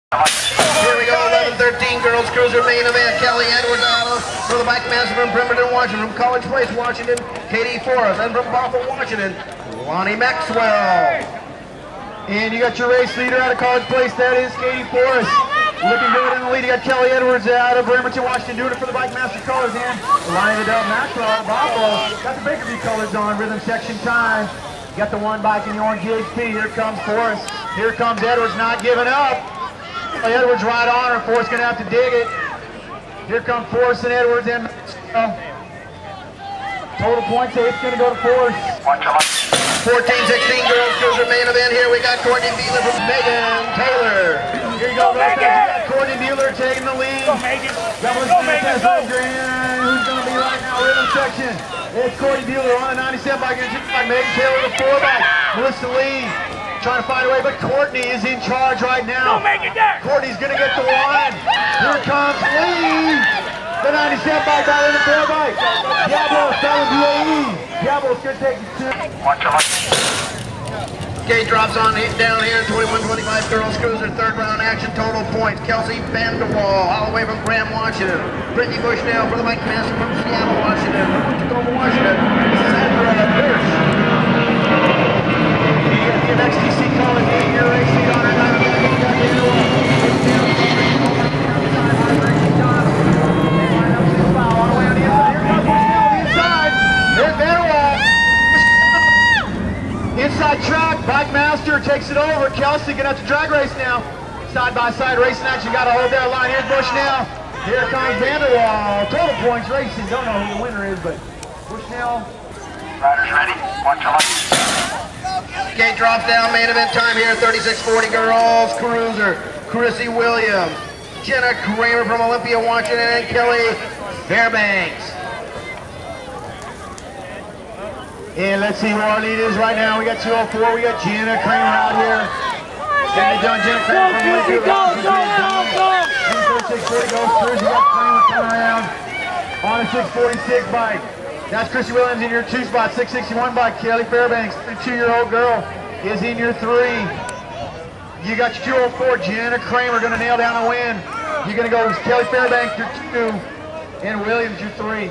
Here we go, 11-13 girls cruiser main event. Kelly Edwards out for the bike master from Bremerton, Washington. From College Place, Washington, Katie Forrest. And from Bothell, Washington, Lonnie Maxwell. And you got your race leader out of College Place. That is Katie Forrest. Looking good in the lead. You got Kelly Edwards out of Bremerton, Washington, doing it for the bike master colors. And Lonnie Maxwell out of Bothell. Got the Bakerview colors on. Rhythm section time. Got the one bike in the orange GHP. Here comes Forrest. Here comes Edwards, not giving up. Edwards right on her. Forrest going to have to dig it. Here come Forrest and Edwards. And total points, 8's going to go to Forrest. 14-16 girls cruiser main event. Here we got Courtney Beeler from Megan Taylor. Here you go, guys. Courtney Beeler taking the lead. That was who's going to be right now? Rhythm section. It's Courtney Beeler on the 97 bike. Megan Taylor the 4 bike. Melissa Lee trying to find a way, but Courtney is in charge right now. Courtney's going to get the line. Here comes Lee. The 97 bike out in the 4 bike. Diablo's following BAE. Diablo's going to take it to. Gate drops on down here, 21-25 girls cruiser, third round action, total points. Kelsey Vanderwall, all the way from Graham, Washington. Brittany Bushnell for the bike master from Seattle, Washington. From Tacoma, Washington, Sandra Hirsch. You got the XTC calling in your race lead on her. Inside track, bike master takes it over. Kelsey gonna have to drag race now. Side by side racing action, gotta hold that line. Here's Bushnell. Here comes Vanderwall. Total points racing. Don't know who the winner is, but Bushnell. Riders ready. Watch your left. Gate drops down, main event time here, 36-40 girls cruiser. Chrissy Williams, Jenna Kramer from Olympia, Washington, and Kelly Fairbanks. And let's see who our lead is right now. We got 204. We got Jenna Kramer out here. Jenna Kramer from Olympia. Go. 640 goes through. You got Kramer coming around on a 646 bike. That's Chrissy Williams in your 2 spot. 661 bike. Kelly Fairbanks, the 2-year-old girl, is in your 3. You got your 204. Jenna Kramer going to nail down a win. You're going to go with Kelly Fairbanks, your 2, and Williams, your 3.